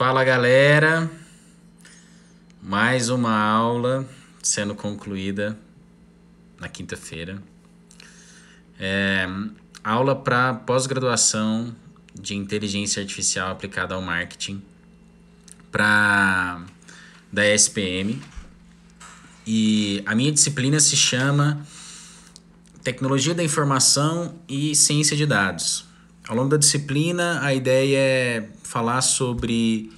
Fala galera, mais uma aula sendo concluída na quinta-feira. Aula para pós-graduação de inteligência artificial aplicada ao marketing da SPM. E a minha disciplina se chama Tecnologia da Informação e Ciência de Dados. Ao longo da disciplina, a ideia é falar sobre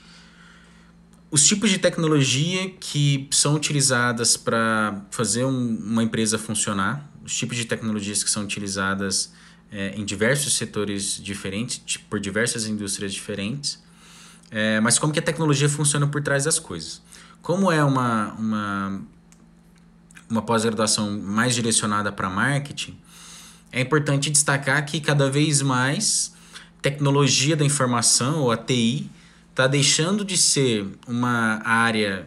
os tipos de tecnologia que são utilizadas para fazer uma empresa funcionar, os tipos de tecnologias que são utilizadas em diversos setores diferentes, por diversas indústrias diferentes, mas como que a tecnologia funciona por trás das coisas. Como é uma pós-graduação mais direcionada para marketing, é importante destacar que cada vez mais tecnologia da informação, ou a TI, está deixando de ser uma área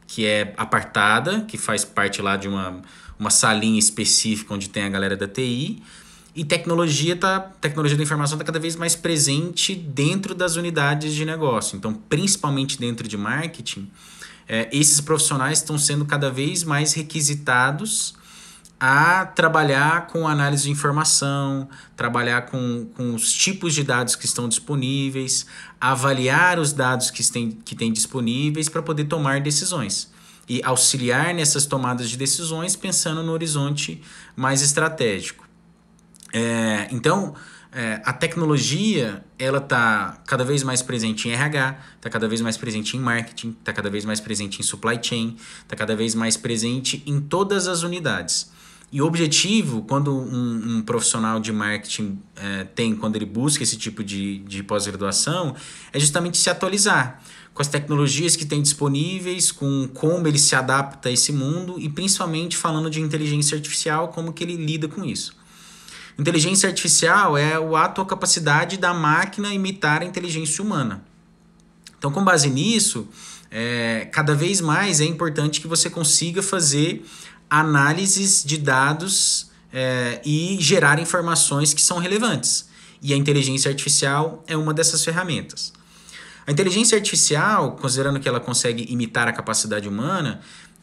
que é apartada, que faz parte lá de uma salinha específica onde tem a galera da TI, e tecnologia da informação está cada vez mais presente dentro das unidades de negócio. Então, principalmente dentro de marketing, esses profissionais estão sendo cada vez mais requisitados a trabalhar com análise de informação, trabalhar com os tipos de dados que estão disponíveis, avaliar os dados que tem disponíveis para poder tomar decisões e auxiliar nessas tomadas de decisões pensando no horizonte mais estratégico. Então, a tecnologia ela está cada vez mais presente em RH, está cada vez mais presente em marketing, está cada vez mais presente em supply chain, está cada vez mais presente em todas as unidades. E o objetivo, quando um profissional de marketing quando ele busca esse tipo de pós-graduação, é justamente se atualizar com as tecnologias que tem disponíveis, com como ele se adapta a esse mundo e principalmente falando de inteligência artificial, como que ele lida com isso. Inteligência artificial é o ato ou capacidade da máquina imitar a inteligência humana. Então, com base nisso, cada vez mais é importante que você consiga fazer análises de dados e gerar informações que são relevantes. E a inteligência artificial é uma dessas ferramentas. A inteligência artificial, considerando que ela consegue imitar a capacidade humana,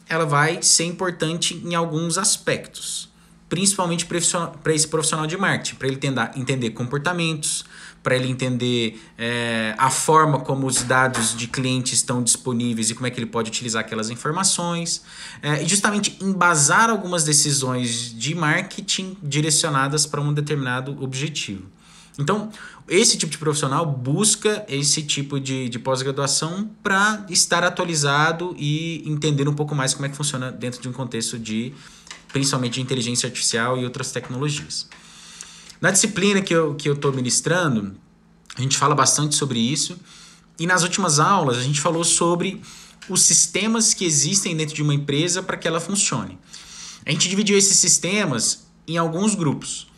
ela vai ser importante em alguns aspectos. Principalmente para esse profissional de marketing, para ele entender comportamentos, para ele entender a forma como os dados de clientes estão disponíveis e como é que ele pode utilizar aquelas informações, e justamente embasar algumas decisões de marketing direcionadas para um determinado objetivo. Então, esse tipo de profissional busca esse tipo de pós-graduação para estar atualizado e entender um pouco mais como é que funciona dentro de um contexto principalmente de inteligência artificial e outras tecnologias. Na disciplina que eu estou ministrando, a gente fala bastante sobre isso, e nas últimas aulas a gente falou sobre os sistemas que existem dentro de uma empresa para que ela funcione. A gente dividiu esses sistemas em alguns grupos.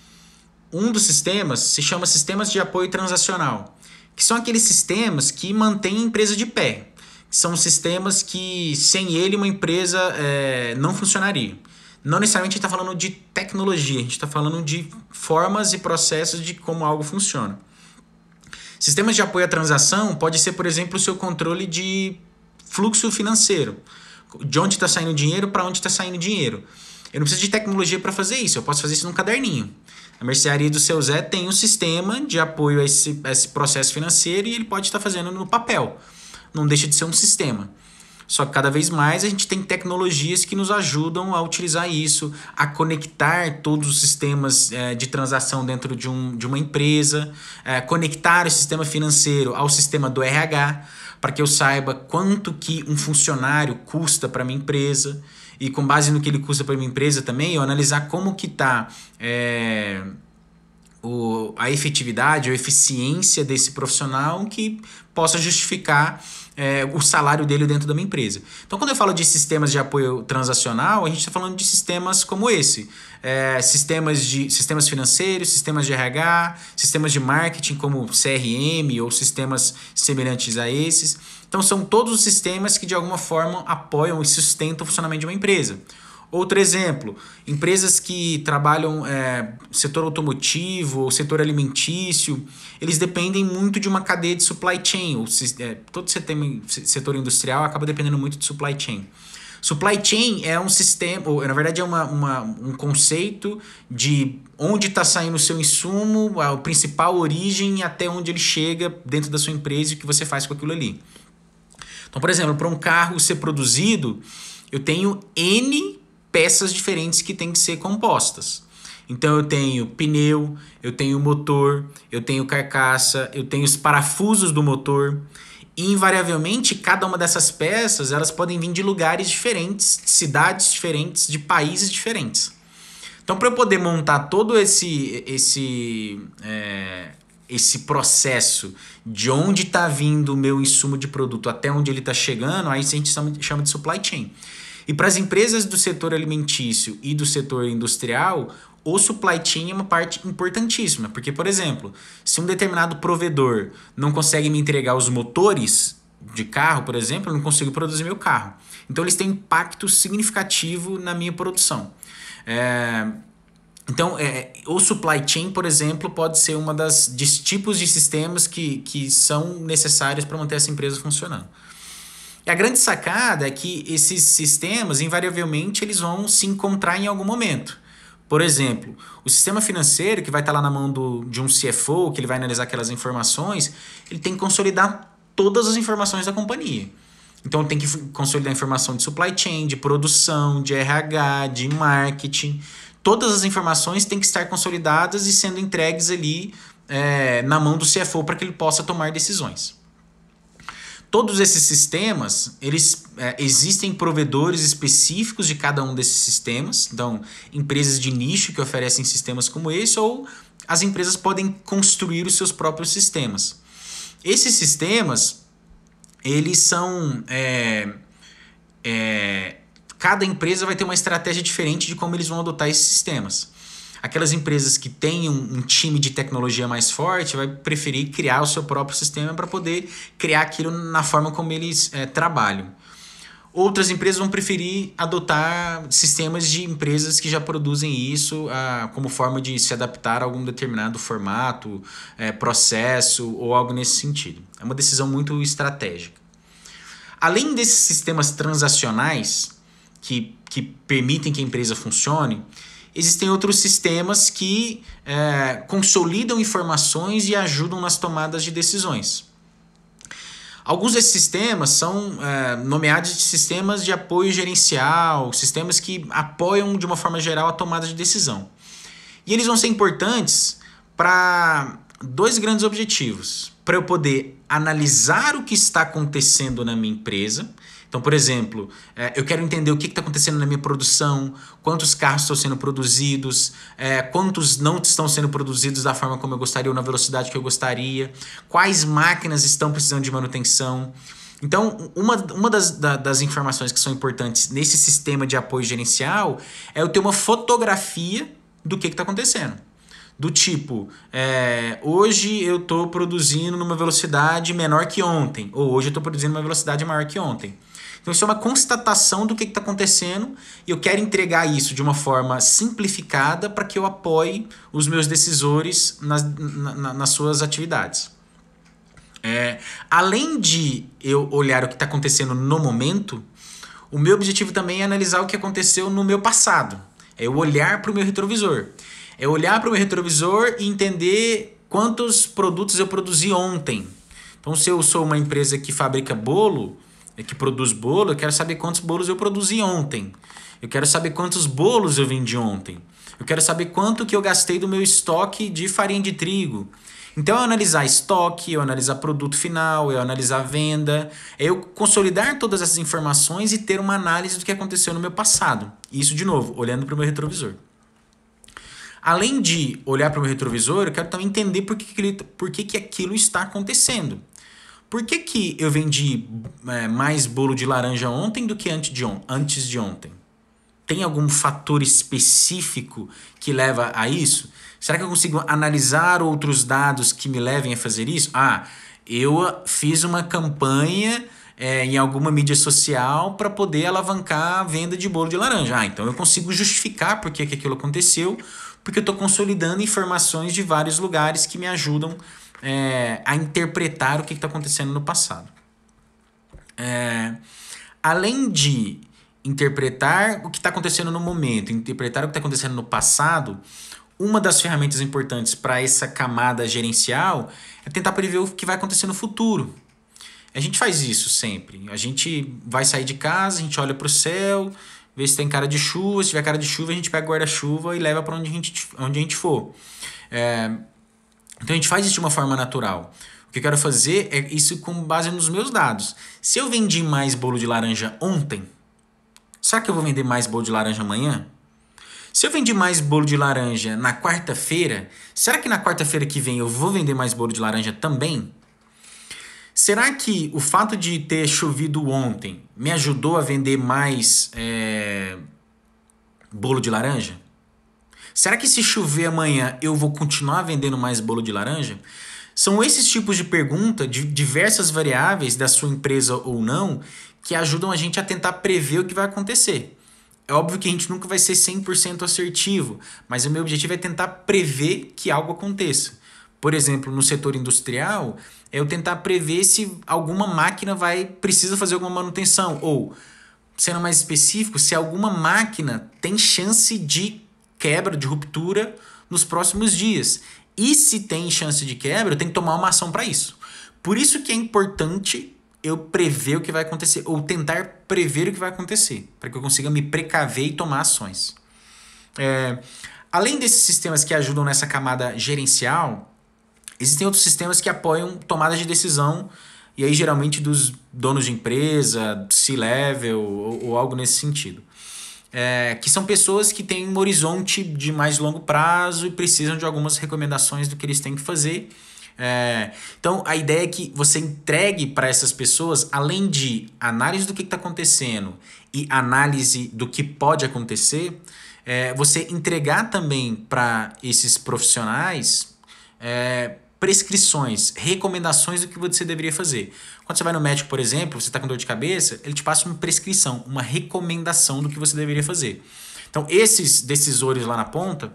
Um dos sistemas se chama sistemas de apoio transacional, que são aqueles sistemas que mantêm a empresa de pé. São sistemas que, sem ele, uma empresa não funcionaria. Não necessariamente a gente está falando de tecnologia, a gente está falando de formas e processos de como algo funciona. Sistemas de apoio à transação pode ser, por exemplo, o seu controle de fluxo financeiro. De onde está saindo dinheiro, para onde está saindo dinheiro. Eu não preciso de tecnologia para fazer isso, eu posso fazer isso num caderninho. A mercearia do seu Zé tem um sistema de apoio a esse processo financeiro e ele pode estar fazendo no papel. Não deixa de ser um sistema. Só que cada vez mais a gente tem tecnologias que nos ajudam a utilizar isso, a conectar todos os sistemas de transação dentro de uma empresa, conectar o sistema financeiro ao sistema do RH, para que eu saiba quanto que um funcionário custa para a minha empresa, e com base no que ele custa para a minha empresa também, eu analisar como que está a efetividade ou eficiência desse profissional que possa justificar o salário dele dentro da minha empresa. Então, quando eu falo de sistemas de apoio transacional, a gente está falando de sistemas como esse. Sistemas financeiros, sistemas de RH, sistemas de marketing como CRM ou sistemas semelhantes a esses. Então, são todos os sistemas que de alguma forma apoiam e sustentam o funcionamento de uma empresa. Outro exemplo, empresas que trabalham setor automotivo ou setor alimentício, eles dependem muito de uma cadeia de supply chain. Todo setor industrial acaba dependendo muito de supply chain. Supply chain é um sistema, ou, na verdade é um conceito de onde está saindo o seu insumo, a principal origem até onde ele chega dentro da sua empresa e o que você faz com aquilo ali. Então, por exemplo, para um carro ser produzido, eu tenho N peças diferentes que têm que ser compostas. Então eu tenho pneu, eu tenho motor, eu tenho carcaça, eu tenho os parafusos do motor. E invariavelmente, cada uma dessas peças elas podem vir de lugares diferentes, de cidades diferentes, de países diferentes. Então, para eu poder montar todo esse processo de onde está vindo o meu insumo de produto até onde ele está chegando, aí a gente chama de supply chain. E para as empresas do setor alimentício e do setor industrial, o supply chain é uma parte importantíssima. Porque, por exemplo, se um determinado provedor não consegue me entregar os motores de carro, por exemplo, eu não consigo produzir meu carro. Então, eles têm um impacto significativo na minha produção. Então, o supply chain, por exemplo, pode ser uma dos tipos de sistemas que são necessários para manter essa empresa funcionando. E a grande sacada é que esses sistemas, invariavelmente, eles vão se encontrar em algum momento. Por exemplo, o sistema financeiro, que vai estar lá na mão de um CFO, que ele vai analisar aquelas informações, ele tem que consolidar todas as informações da companhia. Então, tem que consolidar a informação de supply chain, de produção, de RH, de marketing. Todas as informações têm que estar consolidadas e sendo entregues ali na mão do CFO para que ele possa tomar decisões. Todos esses sistemas, existem provedores específicos de cada um desses sistemas. Então, empresas de nicho que oferecem sistemas como esse, ou as empresas podem construir os seus próprios sistemas. Esses sistemas, eles são... cada empresa vai ter uma estratégia diferente de como eles vão adotar esses sistemas. Aquelas empresas que têm um time de tecnologia mais forte vai preferir criar o seu próprio sistema para poder criar aquilo na forma como eles trabalham. Outras empresas vão preferir adotar sistemas de empresas que já produzem isso como forma de se adaptar a algum determinado formato, processo ou algo nesse sentido. É uma decisão muito estratégica. Além desses sistemas transacionais que permitem que a empresa funcione, existem outros sistemas que consolidam informações e ajudam nas tomadas de decisões. Alguns desses sistemas são nomeados de sistemas de apoio gerencial, sistemas que apoiam de uma forma geral a tomada de decisão. E eles vão ser importantes para dois grandes objetivos. Para eu poder analisar o que está acontecendo na minha empresa. Então, por exemplo, eu quero entender o que está acontecendo na minha produção, quantos carros estão sendo produzidos, quantos não estão sendo produzidos da forma como eu gostaria ou na velocidade que eu gostaria, quais máquinas estão precisando de manutenção. Então, uma das informações que são importantes nesse sistema de apoio gerencial é eu ter uma fotografia do que está acontecendo. Do tipo, hoje eu estou produzindo numa velocidade menor que ontem, ou hoje eu estou produzindo numa velocidade maior que ontem. Então, isso é uma constatação do que está acontecendo e eu quero entregar isso de uma forma simplificada para que eu apoie os meus decisores nas suas atividades. Além de eu olhar o que está acontecendo no momento, o meu objetivo também é analisar o que aconteceu no meu passado. É eu olhar para o meu retrovisor. É olhar para o meu retrovisor e entender quantos produtos eu produzi ontem. Então, se eu sou uma empresa que fabrica bolo, que produz bolo, eu quero saber quantos bolos eu produzi ontem. Eu quero saber quantos bolos eu vendi ontem. Eu quero saber quanto que eu gastei do meu estoque de farinha de trigo. Então, eu analisar estoque, eu analisar produto final, eu analisar venda, é eu consolidar todas essas informações e ter uma análise do que aconteceu no meu passado. Isso, de novo, olhando para o meu retrovisor. Além de olhar para o meu retrovisor, eu quero também entender por que aquilo está acontecendo. Por que eu vendi mais bolo de laranja ontem do que antes de ontem? Tem algum fator específico que leva a isso? Será que eu consigo analisar outros dados que me levem a fazer isso? Eu fiz uma campanha em alguma mídia social para poder alavancar a venda de bolo de laranja. Ah, então eu consigo justificar por que aquilo aconteceu, porque eu estou consolidando informações de vários lugares que me ajudam a interpretar o que está acontecendo no passado. Além de interpretar o que está acontecendo no momento, interpretar o que está acontecendo no passado, uma das ferramentas importantes para essa camada gerencial é tentar prever o que vai acontecer no futuro. A gente faz isso sempre. A gente vai sair de casa, a gente olha para o céu, vê se tem cara de chuva. Se tiver cara de chuva, a gente pega o guarda-chuva e leva para onde a gente for. Então a gente faz isso de uma forma natural. O que eu quero fazer é isso com base nos meus dados. Se eu vendi mais bolo de laranja ontem, será que eu vou vender mais bolo de laranja amanhã? Se eu vendi mais bolo de laranja na quarta-feira, será que na quarta-feira que vem eu vou vender mais bolo de laranja também? Será que o fato de ter chovido ontem me ajudou a vender mais bolo de laranja? Será que se chover amanhã eu vou continuar vendendo mais bolo de laranja? São esses tipos de pergunta, de diversas variáveis da sua empresa ou não, que ajudam a gente a tentar prever o que vai acontecer. É óbvio que a gente nunca vai ser 100% assertivo, mas o meu objetivo é tentar prever que algo aconteça. Por exemplo, no setor industrial, é eu tentar prever se alguma máquina precisa fazer alguma manutenção. Ou, sendo mais específico, se alguma máquina tem chance de quebra, de ruptura nos próximos dias. E se tem chance de quebra, eu tenho que tomar uma ação para isso. Por isso que é importante eu prever o que vai acontecer, ou tentar prever o que vai acontecer, para que eu consiga me precaver e tomar ações. Além desses sistemas que ajudam nessa camada gerencial, existem outros sistemas que apoiam tomadas de decisão, e aí geralmente dos donos de empresa, C-level ou algo nesse sentido. Que são pessoas que têm um horizonte de mais longo prazo e precisam de algumas recomendações do que eles têm que fazer. Então a ideia é que você entregue para essas pessoas, além de análise do que está acontecendo e análise do que pode acontecer, você entregar também para esses profissionais prescrições, recomendações do que você deveria fazer. Quando você vai no médico, por exemplo, você está com dor de cabeça, ele te passa uma prescrição, uma recomendação do que você deveria fazer. Então esses decisores lá na ponta,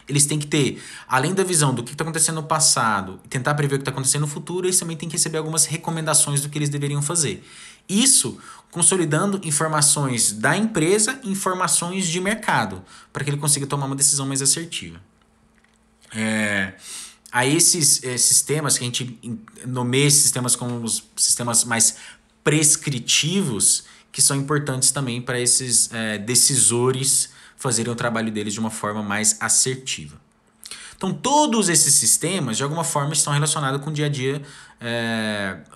eles têm que ter, além da visão do que está acontecendo no passado e tentar prever o que está acontecendo no futuro, eles também têm que receber algumas recomendações do que eles deveriam fazer. Isso consolidando informações da empresa e informações de mercado, para que ele consiga tomar uma decisão mais assertiva. A esses sistemas, que a gente nomeia esses sistemas como os sistemas mais prescritivos, que são importantes também para esses decisores fazerem o trabalho deles de uma forma mais assertiva. Então, todos esses sistemas, de alguma forma, estão relacionados com o dia a dia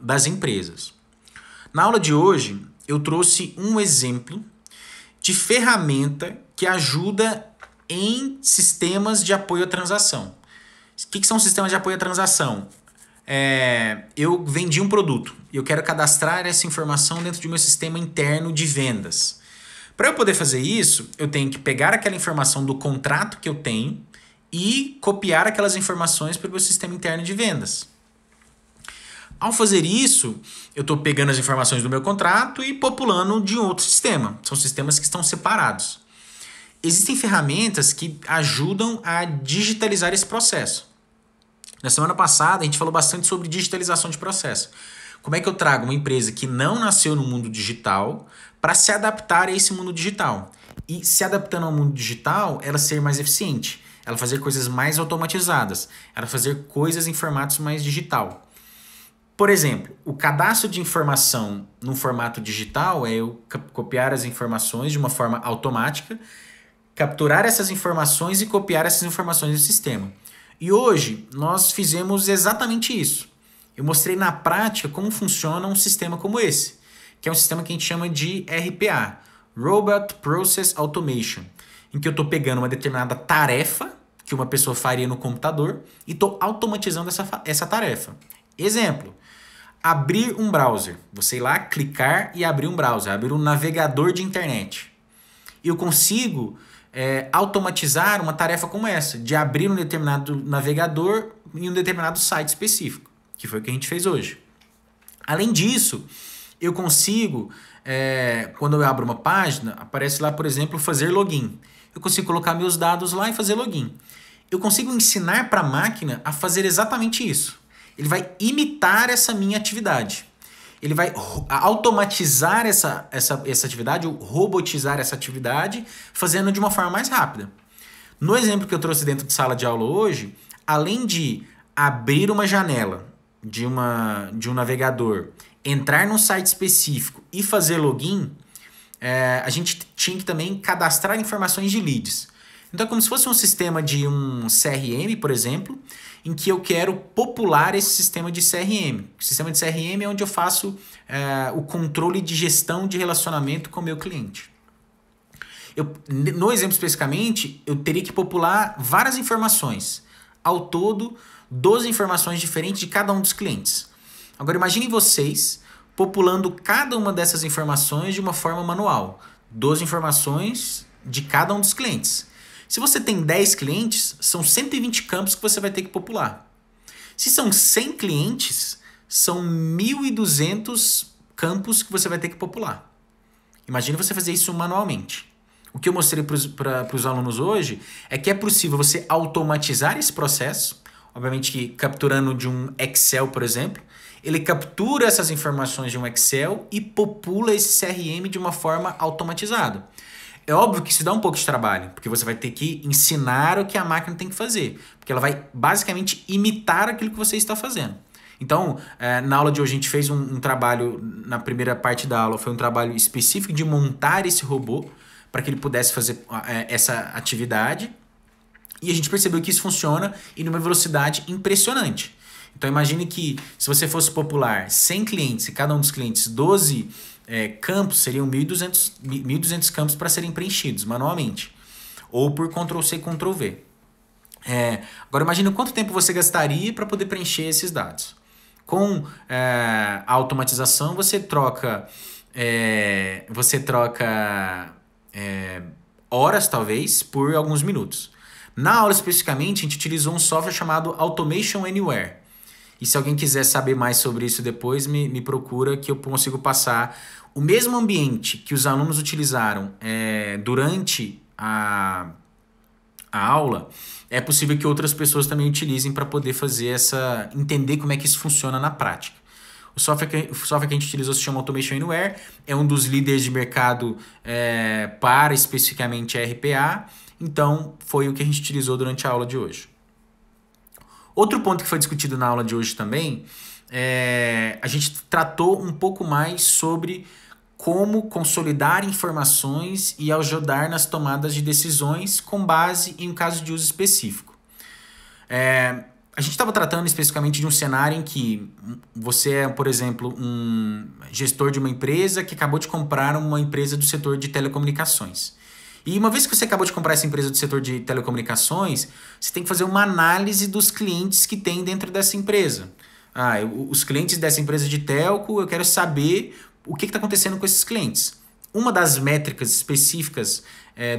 das empresas. Na aula de hoje, eu trouxe um exemplo de ferramenta que ajuda em sistemas de apoio à transação. O que são sistemas de apoio à transação? Eu vendi um produto e eu quero cadastrar essa informação dentro do meu sistema interno de vendas. Para eu poder fazer isso, eu tenho que pegar aquela informação do contrato que eu tenho e copiar aquelas informações para o meu sistema interno de vendas. Ao fazer isso, eu estou pegando as informações do meu contrato e populando de outro sistema. São sistemas que estão separados. Existem ferramentas que ajudam a digitalizar esse processo. Na semana passada, a gente falou bastante sobre digitalização de processo. Como é que eu trago uma empresa que não nasceu no mundo digital para se adaptar a esse mundo digital? E se adaptando ao mundo digital, ela ser mais eficiente, ela fazer coisas mais automatizadas, ela fazer coisas em formatos mais digital. Por exemplo, o cadastro de informação no formato digital é eu copiar as informações de uma forma automática, capturar essas informações e copiar essas informações do sistema. E hoje nós fizemos exatamente isso. Eu mostrei na prática como funciona um sistema como esse, que é um sistema que a gente chama de RPA, Robot Process Automation, em que eu estou pegando uma determinada tarefa que uma pessoa faria no computador e estou automatizando essa tarefa. Exemplo, abrir um browser. Você ir lá, clicar e abrir um browser, abrir um navegador de internet. Eu consigo automatizar uma tarefa como essa, de abrir um determinado navegador em um determinado site específico, que foi o que a gente fez hoje. Além disso, Eu consigo, quando eu abro uma página, aparece lá, por exemplo, fazer login. Eu consigo colocar meus dados lá e fazer login. Eu consigo ensinar para a máquina a fazer exatamente isso. Ele vai imitar essa minha atividade. Ele vai automatizar essa atividade, ou robotizar essa atividade, fazendo de uma forma mais rápida. No exemplo que eu trouxe dentro de sala de aula hoje, além de abrir uma janela de um navegador, entrar num site específico e fazer login, a gente tinha que também cadastrar informações de leads. Então é como se fosse um sistema de um CRM, por exemplo, em que eu quero popular esse sistema de CRM. O sistema de CRM é onde eu faço o controle de gestão de relacionamento com o meu cliente. No exemplo especificamente, eu teria que popular várias informações. Ao todo, 12 informações diferentes de cada um dos clientes. Agora imaginem vocês populando cada uma dessas informações de uma forma manual. 12 informações de cada um dos clientes. Se você tem 10 clientes, são 120 campos que você vai ter que popular. Se são 100 clientes, são 1.200 campos que você vai ter que popular. Imagine você fazer isso manualmente. O que eu mostrei para os alunos hoje é que é possível você automatizar esse processo, obviamente que capturando de um Excel, por exemplo. Ele captura essas informações de um Excel e popula esse CRM de uma forma automatizada. É óbvio que isso dá um pouco de trabalho, porque você vai ter que ensinar o que a máquina tem que fazer, porque ela vai basicamente imitar aquilo que você está fazendo. Então, na aula de hoje a gente fez um trabalho, na primeira parte da aula, foi um trabalho específico de montar esse robô para que ele pudesse fazer essa atividade, e a gente percebeu que isso funciona e numa velocidade impressionante. Então imagine que se você fosse popular 100 clientes e cada um dos clientes 12 campos, seriam 1.200 campos para serem preenchidos manualmente. Ou por Ctrl+C, Ctrl+V. Agora imagine quanto tempo você gastaria para poder preencher esses dados. Com a automatização você troca horas talvez por alguns minutos. Na aula especificamente a gente utilizou um software chamado Automation Anywhere. E se alguém quiser saber mais sobre isso depois, me procura que eu consigo passar o mesmo ambiente que os alunos utilizaram durante a aula. É possível que outras pessoas também utilizem para poder entender como é que isso funciona na prática. O software que a gente utilizou se chama Automation Anywhere, é um dos líderes de mercado para especificamente a RPA, então foi o que a gente utilizou durante a aula de hoje. Outro ponto que foi discutido na aula de hoje também, a gente tratou um pouco mais sobre como consolidar informações e ajudar nas tomadas de decisões com base em um caso de uso específico. A gente estava tratando especificamente de um cenário em que você é, por exemplo, um gestor de uma empresa que acabou de comprar uma empresa do setor de telecomunicações. E uma vez que você acabou de comprar essa empresa do setor de telecomunicações, você tem que fazer uma análise dos clientes que tem dentro dessa empresa. Os clientes dessa empresa de telco, eu quero saber o que está acontecendo com esses clientes. Uma das métricas específicas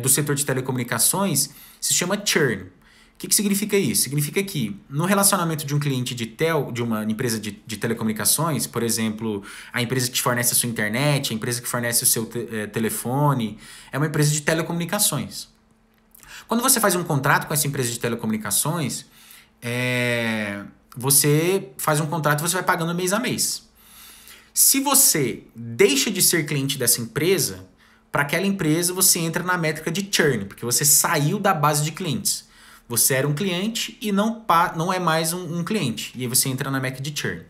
do setor de telecomunicações se chama churn. O que significa isso? Significa que no relacionamento de um cliente de uma empresa de telecomunicações, por exemplo, a empresa que te fornece a sua internet, a empresa que fornece o seu telefone, é uma empresa de telecomunicações. Quando você faz um contrato com essa empresa de telecomunicações, você faz um contrato e você vai pagando mês a mês. Se você deixa de ser cliente dessa empresa, para aquela empresa você entra na métrica de churn, porque você saiu da base de clientes. Você era um cliente e não é mais um cliente. E aí você entra na métrica de churn.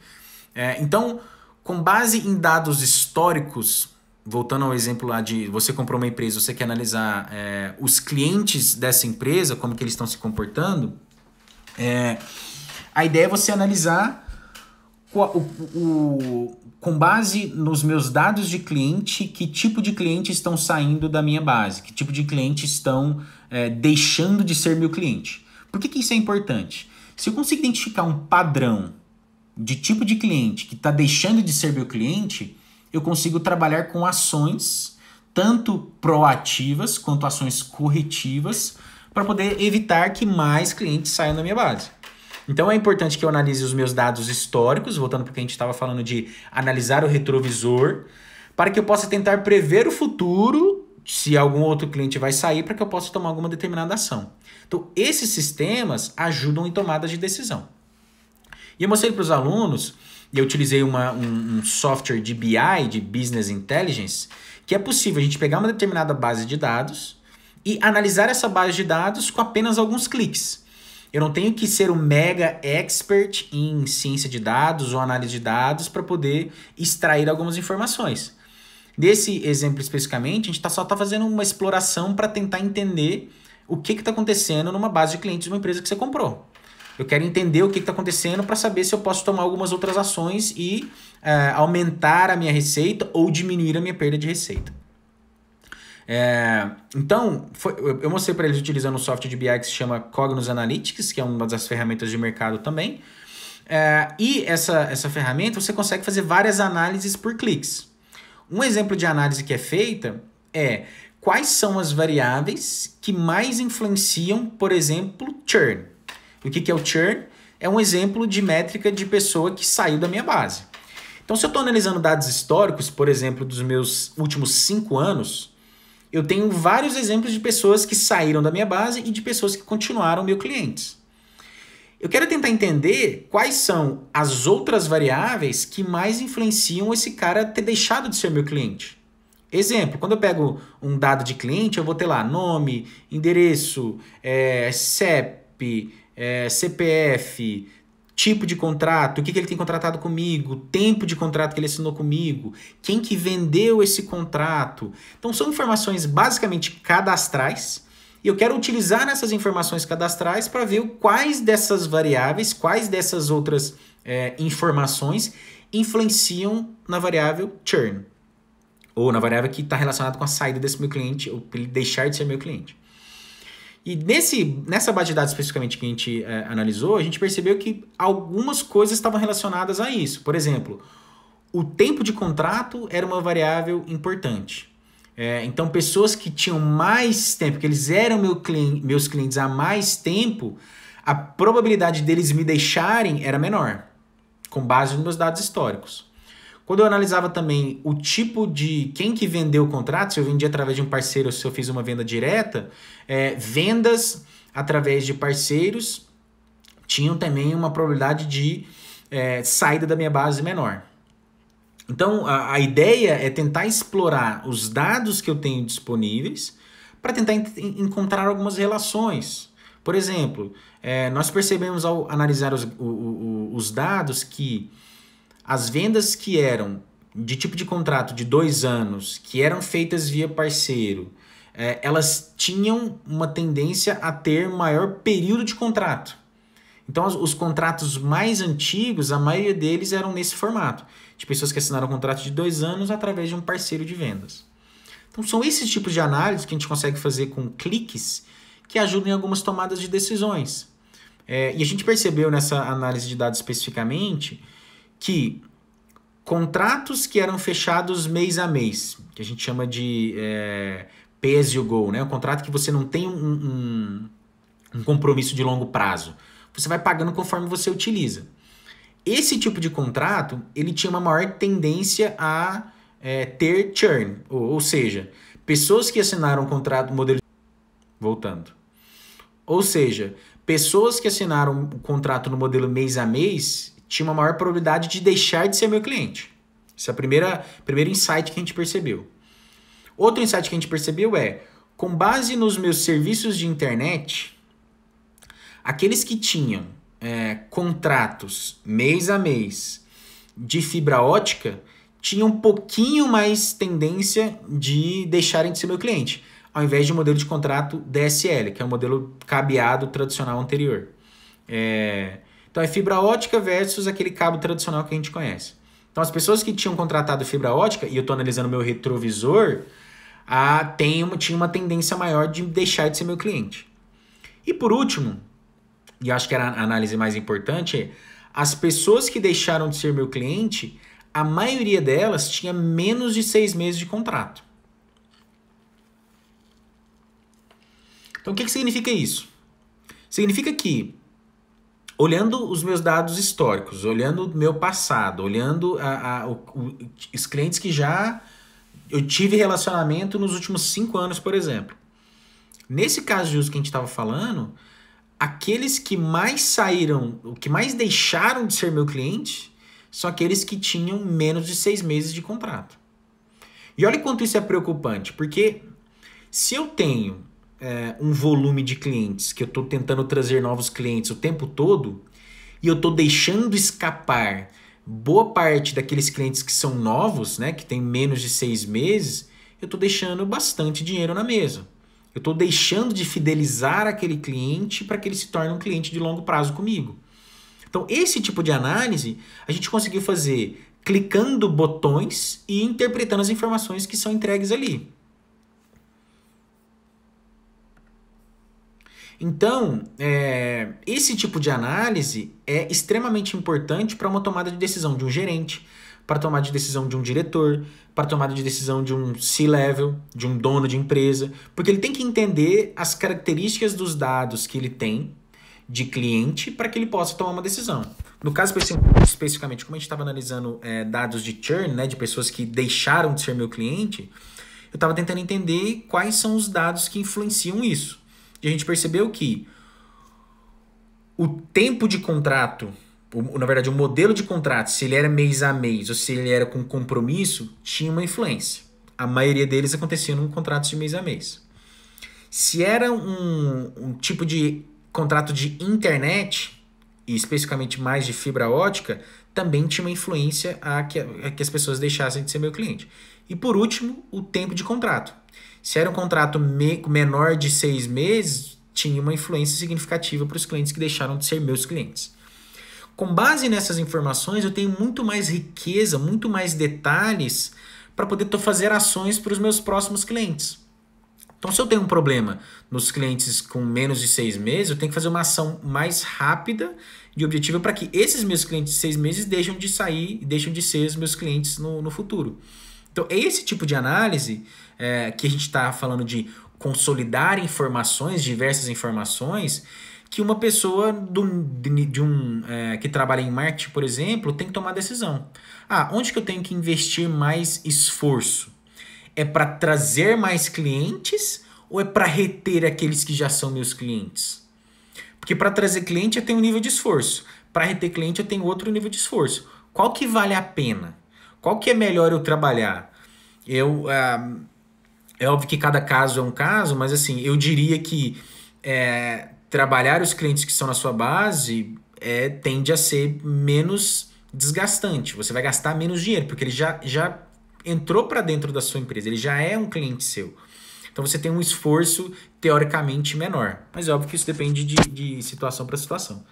Então, com base em dados históricos, voltando ao exemplo lá de você comprou uma empresa, você quer analisar os clientes dessa empresa, como que eles estão se comportando, a ideia é você analisar com base nos meus dados de cliente, que tipo de cliente estão saindo da minha base, que tipo de cliente estão deixando de ser meu cliente. Por que isso é importante? Se eu consigo identificar um padrão de tipo de cliente que está deixando de ser meu cliente, eu consigo trabalhar com ações, tanto proativas quanto ações corretivas, para poder evitar que mais clientes saiam da minha base. Então é importante que eu analise os meus dados históricos, voltando para o que a gente estava falando de analisar o retrovisor, para que eu possa tentar prever o futuro, se algum outro cliente vai sair, para que eu possa tomar alguma determinada ação. Então, esses sistemas ajudam em tomadas de decisão. E eu mostrei para os alunos, e eu utilizei um software de BI, de Business Intelligence, que é possível a gente pegar uma determinada base de dados e analisar essa base de dados com apenas alguns cliques. Eu não tenho que ser um mega expert em ciência de dados ou análise de dados para poder extrair algumas informações. Nesse exemplo especificamente, a gente só está fazendo uma exploração para tentar entender o que está acontecendo numa base de clientes de uma empresa que você comprou. Eu quero entender o que está acontecendo para saber se eu posso tomar algumas outras ações e aumentar a minha receita ou diminuir a minha perda de receita. Então, eu mostrei para eles utilizando um software de BI que se chama Cognos Analytics, que é uma das ferramentas de mercado também. E essa ferramenta você consegue fazer várias análises por cliques. Um exemplo de análise que é feita é quais são as variáveis que mais influenciam, por exemplo, churn. O que é o churn? É um exemplo de métrica de pessoa que saiu da minha base. Então, se eu estou analisando dados históricos, por exemplo, dos meus últimos 5 anos, eu tenho vários exemplos de pessoas que saíram da minha base e de pessoas que continuaram meus clientes. Eu quero tentar entender quais são as outras variáveis que mais influenciam esse cara ter deixado de ser meu cliente. Exemplo, quando eu pego um dado de cliente, eu vou ter lá nome, endereço, CEP, CPF, tipo de contrato, o que ele tem contratado comigo, tempo de contrato que ele assinou comigo, quem que vendeu esse contrato. Então são informações basicamente cadastrais e eu quero utilizar essas informações cadastrais para ver quais dessas variáveis, quais dessas outras informações influenciam na variável churn ou na variável que está relacionada com a saída desse meu cliente ou para ele deixar de ser meu cliente. E nessa base de dados especificamente que a gente analisou, a gente percebeu que algumas coisas estavam relacionadas a isso. Por exemplo, o tempo de contrato era uma variável importante. Então, pessoas que tinham mais tempo, que eles eram meus clientes há mais tempo, a probabilidade deles me deixarem era menor, com base nos meus dados históricos. Quando eu analisava também o tipo de quem que vendeu o contrato, se eu vendi através de um parceiro ou se eu fiz uma venda direta, vendas através de parceiros tinham também uma probabilidade de saída da minha base menor. Então, a ideia é tentar explorar os dados que eu tenho disponíveis para tentar encontrar algumas relações. Por exemplo, nós percebemos ao analisar os dados que as vendas que eram de tipo de contrato de 2 anos, que eram feitas via parceiro, elas tinham uma tendência a ter maior período de contrato. Então, os contratos mais antigos, a maioria deles eram nesse formato, de pessoas que assinaram um contrato de 2 anos através de um parceiro de vendas. Então, são esses tipos de análise que a gente consegue fazer com cliques que ajudam em algumas tomadas de decisões. E a gente percebeu nessa análise de dados especificamente que contratos que eram fechados mês a mês, que a gente chama de pay as you go, né? Um contrato que você não tem um compromisso de longo prazo. Você vai pagando conforme você utiliza. Esse tipo de contrato, ele tinha uma maior tendência a ter churn, ou seja, pessoas que assinaram um contrato modelo... Voltando. Ou seja, pessoas que assinaram um contrato no modelo mês a mês tinha uma maior probabilidade de deixar de ser meu cliente. Esse é o primeiro insight que a gente percebeu. Outro insight que a gente percebeu com base nos meus serviços de internet, aqueles que tinham contratos mês a mês de fibra ótica tinham um pouquinho mais tendência de deixarem de ser meu cliente, ao invés de um modelo de contrato DSL, que é o modelo cabeado tradicional anterior. Então, é fibra ótica versus aquele cabo tradicional que a gente conhece. Então, as pessoas que tinham contratado fibra ótica, e eu estou analisando meu retrovisor, tinha uma tendência maior de deixar de ser meu cliente. E por último, e acho que era a análise mais importante, as pessoas que deixaram de ser meu cliente, a maioria delas tinha menos de 6 meses de contrato. Então, o que significa isso? Significa que olhando os meus dados históricos, olhando o meu passado, olhando os clientes que já eu tive relacionamento nos últimos 5 anos, por exemplo. Nesse caso de uso que a gente estava falando, aqueles que mais saíram, o que mais deixaram de ser meu cliente, são aqueles que tinham menos de 6 meses de contrato. E olha quanto isso é preocupante, porque se eu tenho um volume de clientes, que eu estou tentando trazer novos clientes o tempo todo, e eu estou deixando escapar boa parte daqueles clientes que são novos, né, que tem menos de 6 meses, eu estou deixando bastante dinheiro na mesa. Eu estou deixando de fidelizar aquele cliente para que ele se torne um cliente de longo prazo comigo. Então, esse tipo de análise a gente conseguiu fazer clicando botões e interpretando as informações que são entregues ali. Então, esse tipo de análise é extremamente importante para uma tomada de decisão de um gerente, para tomada de decisão de um diretor, para tomada de decisão de um C-level, de um dono de empresa, porque ele tem que entender as características dos dados que ele tem de cliente para que ele possa tomar uma decisão. No caso especificamente, como a gente estava analisando dados de churn, né, de pessoas que deixaram de ser meu cliente, eu estava tentando entender quais são os dados que influenciam isso. E a gente percebeu que o tempo de contrato, na verdade o modelo de contrato, se ele era mês a mês ou se ele era com compromisso, tinha uma influência. A maioria deles acontecia num contrato de mês a mês. Se era um tipo de contrato de internet, e especificamente mais de fibra ótica, também tinha uma influência a que as pessoas deixassem de ser meu cliente. E por último, o tempo de contrato. Se era um contrato menor de 6 meses, tinha uma influência significativa para os clientes que deixaram de ser meus clientes. Com base nessas informações, eu tenho muito mais riqueza, muito mais detalhes para poder fazer ações para os meus próximos clientes. Então, se eu tenho um problema nos clientes com menos de 6 meses, eu tenho que fazer uma ação mais rápida e objetiva para que esses meus clientes de 6 meses deixem de sair e deixem de ser os meus clientes no futuro. Então, é esse tipo de análise que a gente está falando de consolidar informações, diversas informações, que uma pessoa que trabalha em marketing, por exemplo, tem que tomar decisão. Onde que eu tenho que investir mais esforço? É para trazer mais clientes ou é para reter aqueles que já são meus clientes? Porque para trazer cliente eu tenho um nível de esforço. Para reter cliente eu tenho outro nível de esforço. Qual que vale a pena? Qual que é melhor eu trabalhar? É óbvio que cada caso é um caso, mas assim, eu diria que trabalhar os clientes que são na sua base tende a ser menos desgastante. Você vai gastar menos dinheiro, porque ele já entrou para dentro da sua empresa, ele já é um cliente seu. Então você tem um esforço teoricamente menor. Mas é óbvio que isso depende de situação para situação.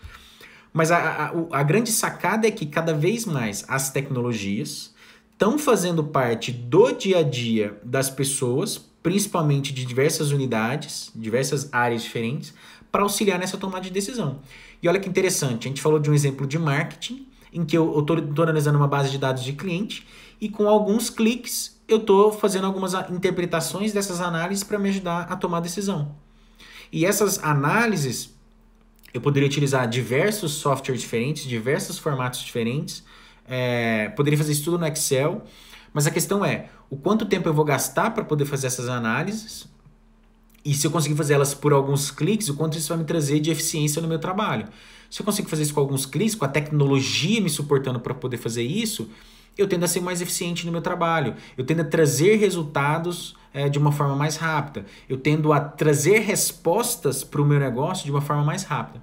Mas a grande sacada é que cada vez mais as tecnologias estão fazendo parte do dia a dia das pessoas, principalmente de diversas unidades, diversas áreas diferentes, para auxiliar nessa tomada de decisão. E olha que interessante, a gente falou de um exemplo de marketing, em que eu estou analisando uma base de dados de cliente e com alguns cliques eu estou fazendo algumas interpretações dessas análises para me ajudar a tomar decisão. E essas análises, eu poderia utilizar diversos softwares diferentes, diversos formatos diferentes, poderia fazer isso tudo no Excel, mas a questão é, o quanto tempo eu vou gastar para poder fazer essas análises e se eu conseguir fazer elas por alguns cliques, o quanto isso vai me trazer de eficiência no meu trabalho. Se eu consigo fazer isso com alguns cliques, com a tecnologia me suportando para poder fazer isso, eu tendo a ser mais eficiente no meu trabalho. Eu tendo a trazer resultados de uma forma mais rápida. Eu tendo a trazer respostas para o meu negócio de uma forma mais rápida.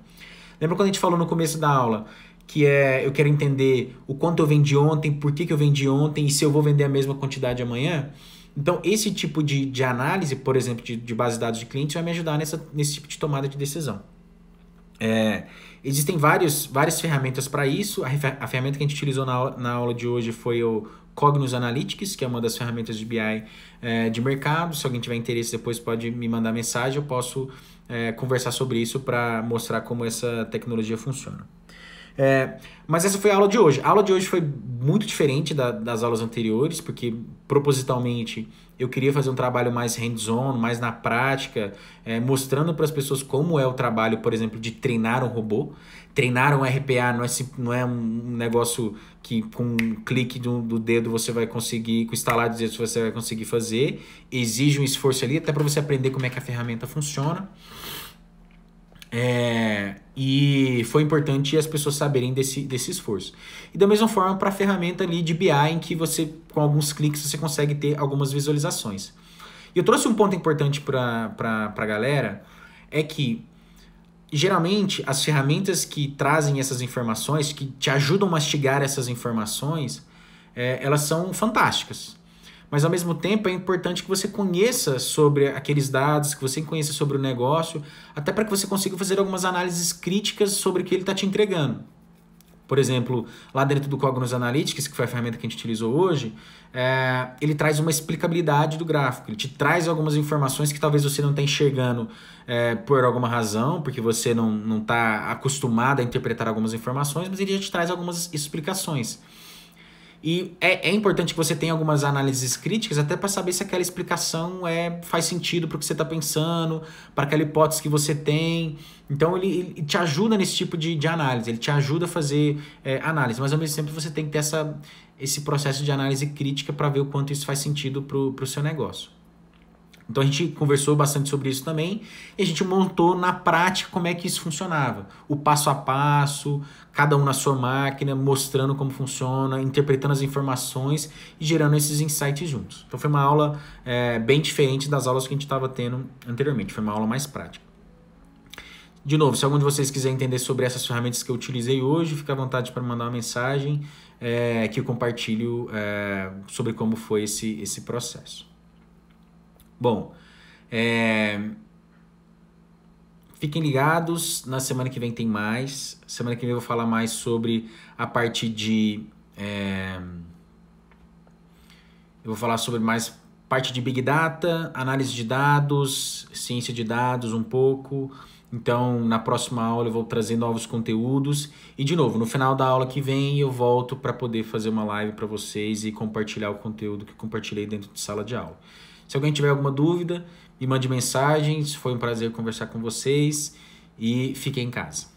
Lembra quando a gente falou no começo da aula que eu quero entender o quanto eu vendi ontem, por que eu vendi ontem e se eu vou vender a mesma quantidade amanhã? Então, esse tipo de análise, por exemplo, de base de dados de clientes, vai me ajudar nesse tipo de tomada de decisão. Existem várias ferramentas para isso. A ferramenta que a gente utilizou na aula de hoje foi o Cognos Analytics, que é uma das ferramentas de BI de mercado. Se alguém tiver interesse, depois pode me mandar mensagem. Eu posso conversar sobre isso para mostrar como essa tecnologia funciona. Mas essa foi a aula de hoje. A aula de hoje foi muito diferente das aulas anteriores, porque propositalmente eu queria fazer um trabalho mais hands-on, mais na prática, mostrando para as pessoas como é o trabalho, por exemplo, de treinar um robô. Treinar um RPA não é um negócio que com um clique do dedo você vai conseguir, com o estalar de dedos você vai conseguir fazer. Exige um esforço ali, até para você aprender como é que a ferramenta funciona. E foi importante as pessoas saberem desse esforço. E da mesma forma para a ferramenta ali de BI, em que você, com alguns cliques, você consegue ter algumas visualizações. E eu trouxe um ponto importante para a galera, é que geralmente as ferramentas que trazem essas informações, que te ajudam a mastigar essas informações, elas são fantásticas. Mas ao mesmo tempo é importante que você conheça sobre aqueles dados, que você conheça sobre o negócio, até para que você consiga fazer algumas análises críticas sobre o que ele está te entregando. Por exemplo, lá dentro do Cognos Analytics, que foi a ferramenta que a gente utilizou hoje, ele traz uma explicabilidade do gráfico. Ele te traz algumas informações que talvez você não esteja enxergando por alguma razão, porque você não está acostumado a interpretar algumas informações, mas ele já te traz algumas explicações. E é importante que você tenha algumas análises críticas até para saber se aquela explicação faz sentido para o que você está pensando, para aquela hipótese que você tem. Então ele te ajuda nesse tipo de análise, ele te ajuda a fazer análise, mas ao mesmo tempo você tem que ter esse processo de análise crítica para ver o quanto isso faz sentido para o seu negócio. Então a gente conversou bastante sobre isso também e a gente montou na prática como é que isso funcionava. O passo a passo, cada um na sua máquina, mostrando como funciona, interpretando as informações e gerando esses insights juntos. Então foi uma aula bem diferente das aulas que a gente estava tendo anteriormente, foi uma aula mais prática. De novo, se algum de vocês quiser entender sobre essas ferramentas que eu utilizei hoje, fica à vontade para mandar uma mensagem que eu compartilho sobre como foi esse processo. Bom, fiquem ligados, na semana que vem tem mais. Semana que vem eu vou falar mais sobre a parte de... eu vou falar sobre mais parte de Big Data, análise de dados, ciência de dados um pouco. Então, na próxima aula eu vou trazer novos conteúdos. E, de novo, no final da aula que vem eu volto para poder fazer uma live para vocês e compartilhar o conteúdo que eu compartilhei dentro de sala de aula. Se alguém tiver alguma dúvida, me mande mensagens. Foi um prazer conversar com vocês e fiquem em casa.